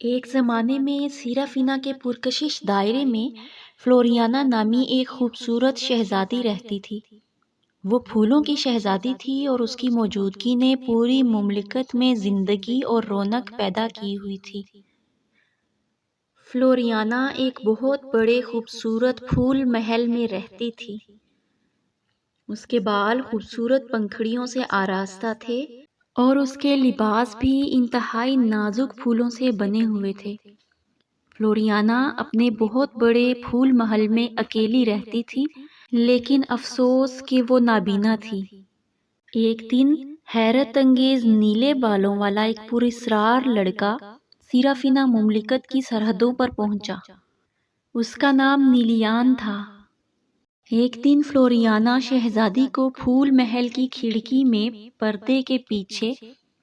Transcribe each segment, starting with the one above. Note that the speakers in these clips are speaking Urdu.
ایک زمانے میں سیرافینا کے پرکشش دائرے میں فلوریانا نامی ایک خوبصورت شہزادی رہتی تھی۔ وہ پھولوں کی شہزادی تھی اور اس کی موجودگی نے پوری مملکت میں زندگی اور رونق پیدا کی ہوئی تھی۔ فلوریانا ایک بہت بڑے خوبصورت پھول محل میں رہتی تھی۔ اس کے بال خوبصورت پنکھڑیوں سے آراستہ تھے اور اس کے لباس بھی انتہائی نازک پھولوں سے بنے ہوئے تھے۔ فلوریانا اپنے بہت بڑے پھول محل میں اکیلی رہتی تھی، لیکن افسوس کہ وہ نابینا تھی۔ ایک دن حیرت انگیز نیلے بالوں والا ایک پراسرار لڑکا سیرافینا مملکت کی سرحدوں پر پہنچا۔ اس کا نام نیلیان تھا۔ ایک دن فلوریانا شہزادی کو پھول محل کی کھڑکی میں پردے کے پیچھے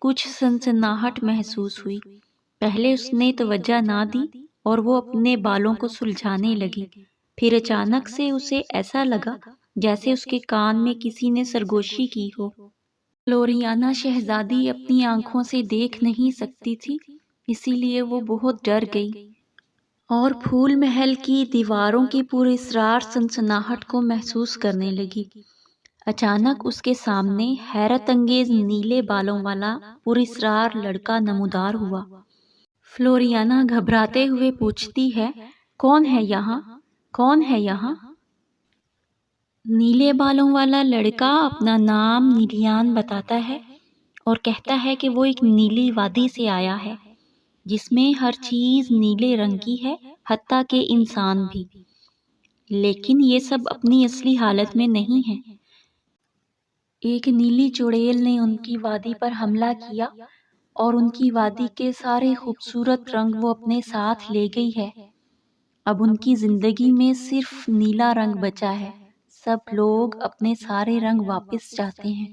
کچھ سنسناہٹ محسوس ہوئی۔ پہلے اس نے توجہ نہ دی اور وہ اپنے بالوں کو سلجھانے لگی۔ پھر اچانک سے اسے ایسا لگا جیسے اس کے کان میں کسی نے سرگوشی کی ہو۔ فلوریانا شہزادی اپنی آنکھوں سے دیکھ نہیں سکتی تھی، اسی لیے وہ بہت ڈر گئی اور پھول محل کی دیواروں کی پراسرار سنسناہٹ کو محسوس کرنے لگی۔ اچانک اس کے سامنے حیرت انگیز نیلے بالوں والا پراسرار لڑکا نمودار ہوا۔ فلوریانا گھبراتے ہوئے پوچھتی ہے، کون ہے یہاں؟ کون ہے یہاں؟ نیلے بالوں والا لڑکا اپنا نام نیلیان بتاتا ہے اور کہتا ہے کہ وہ ایک نیلی وادی سے آیا ہے جس میں ہر چیز نیلے رنگ کی ہے، حتیٰ کہ انسان بھی۔ لیکن یہ سب اپنی اصلی حالت میں نہیں ہے۔ ایک نیلی چڑیل نے ان کی وادی پر حملہ کیا اور ان کی وادی کے سارے خوبصورت رنگ وہ اپنے ساتھ لے گئی ہے۔ اب ان کی زندگی میں صرف نیلا رنگ بچا ہے۔ سب لوگ اپنے سارے رنگ واپس چاہتے ہیں۔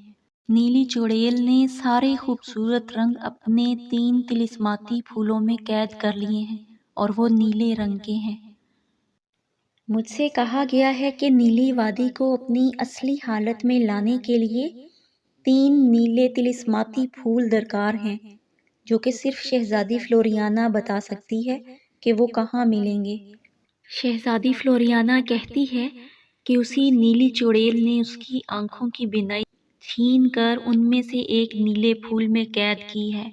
نیلی چڑیل نے سارے خوبصورت رنگ اپنے 3 طلسماتی پھولوں میں قید کر لیے ہیں اور وہ نیلے رنگ کے ہیں۔ مجھ سے کہا گیا ہے کہ نیلی وادی کو اپنی اصلی حالت میں لانے کے لیے 3 نیلے طلسماتی پھول درکار ہیں، جو کہ صرف شہزادی فلوریانا بتا سکتی ہے کہ وہ کہاں ملیں گے۔ شہزادی فلوریانا کہتی ہے کہ اسی نیلی چڑیل نے اس کی آنکھوں کی بینائی چھین کر ان میں سے ایک نیلے پھول میں قید کی ہے۔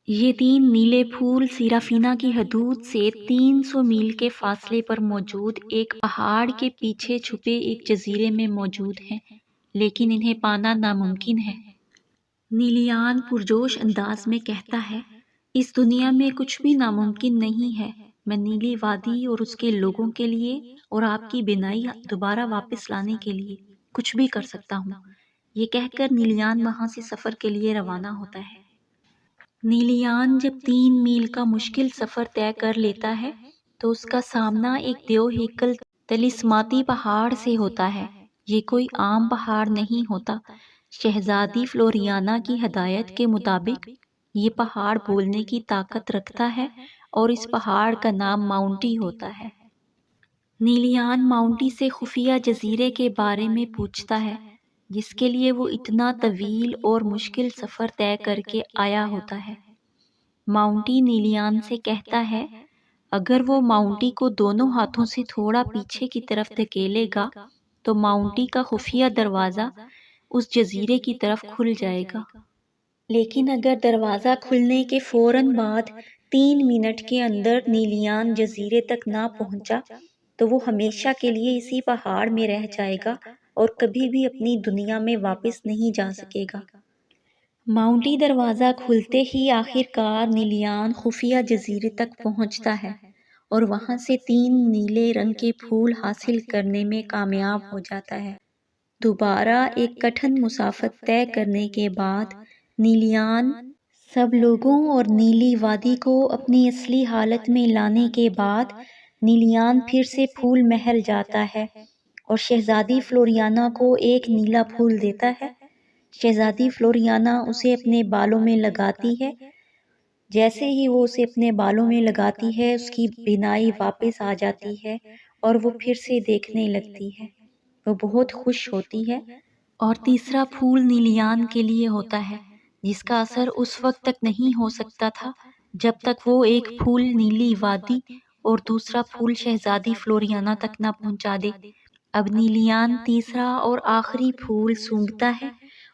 یہ 3 نیلے پھول سیرافینا کی حدود سے 300 میل کے فاصلے پر موجود ایک پہاڑ کے پیچھے چھپے ایک جزیرے میں موجود ہیں، لیکن انہیں پانا ناممکن ہے۔ نیلیان پرجوش انداز میں کہتا ہے، اس دنیا میں کچھ بھی ناممکن نہیں ہے۔ میں نیلی وادی اور اس کے لوگوں کے لیے اور آپ کی بینائی دوبارہ واپس لانے کے لیے کچھ بھی کر سکتا ہوں۔ یہ کہہ کر نیلیان وہاں سے سفر کے لیے روانہ ہوتا ہے۔ نیلیان جب 3 میل کا مشکل سفر طے کر لیتا ہے تو اس کا سامنا ایک دیو ہیکل طلسماتی پہاڑ سے ہوتا ہے۔ یہ کوئی عام پہاڑ نہیں ہوتا۔ شہزادی فلوریانا کی ہدایت کے مطابق یہ پہاڑ بولنے کی طاقت رکھتا ہے اور اس پہاڑ کا نام ماؤنٹی ہوتا ہے۔ نیلیان ماؤنٹی سے خفیہ جزیرے کے بارے میں پوچھتا ہے جس کے لیے وہ اتنا طویل اور مشکل سفر طے کر کے آیا ہوتا ہے۔ ماؤنٹی نیلیان سے کہتا ہے، اگر وہ ماؤنٹی کو دونوں ہاتھوں سے تھوڑا پیچھے کی طرف دھکیلے گا تو ماؤنٹی کا خفیہ دروازہ اس جزیرے کی طرف کھل جائے گا۔ لیکن اگر دروازہ کھلنے کے فوراً بعد 3 منٹ کے اندر نیلیان جزیرے تک نہ پہنچا تو وہ ہمیشہ کے لیے اسی پہاڑ میں رہ جائے گا اور کبھی بھی اپنی دنیا میں واپس نہیں جا سکے گا۔ ماؤنٹی دروازہ کھلتے ہی آخر کار نیلیان خفیہ جزیرے تک پہنچتا ہے اور وہاں سے 3 نیلے رنگ کے پھول حاصل کرنے میں کامیاب ہو جاتا ہے۔ دوبارہ ایک کٹھن مسافت طے کرنے کے بعد نیلیان سب لوگوں اور نیلی وادی کو اپنی اصلی حالت میں لانے کے بعد نیلیان پھر سے پھول محل جاتا ہے اور شہزادی فلوریانا کو ایک نیلا پھول دیتا ہے۔ شہزادی فلوریانا اسے اپنے بالوں میں لگاتی ہے۔ جیسے ہی وہ اسے اپنے بالوں میں لگاتی ہے اس کی بینائی واپس آ جاتی ہے اور وہ پھر سے دیکھنے لگتی ہے۔ وہ بہت خوش ہوتی ہے اور تیسرا پھول نیلیان کے لیے ہوتا ہے جس کا اثر اس وقت تک نہیں ہو سکتا تھا جب تک وہ ایک پھول نیلی وادی اور دوسرا پھول شہزادی فلوریانا تک نہ پہنچا دے۔ اب نیلیان تیسرا اور آخری پھول سونگھتا ہے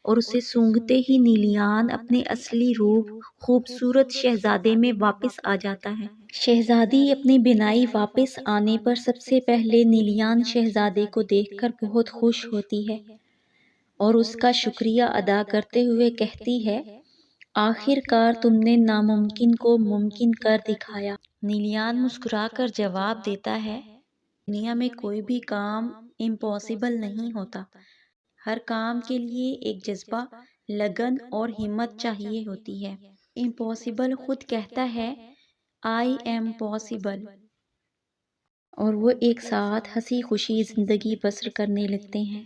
اور اسے سونگھتے ہی نیلیان اپنے اصلی روپ خوبصورت شہزادے میں واپس آ جاتا ہے۔ شہزادی اپنی بینائی واپس آنے پر سب سے پہلے نیلیان شہزادے کو دیکھ کر بہت خوش ہوتی ہے اور اس کا شکریہ ادا کرتے ہوئے کہتی ہے، آخر کار تم نے ناممکن کو ممکن کر دکھایا۔ نیلیان مسکرا کر جواب دیتا ہے، دنیا میں کوئی بھی کام امپاسبل نہیں ہوتا، ہر کام کے لیے ایک جذبہ، لگن اور ہمت چاہیے ہوتی ہے۔ امپاسبل خود کہتا ہے، آئی ایم پاسبل، اور وہ ایک ساتھ ہنسی خوشی زندگی بسر کرنے لگتے ہیں۔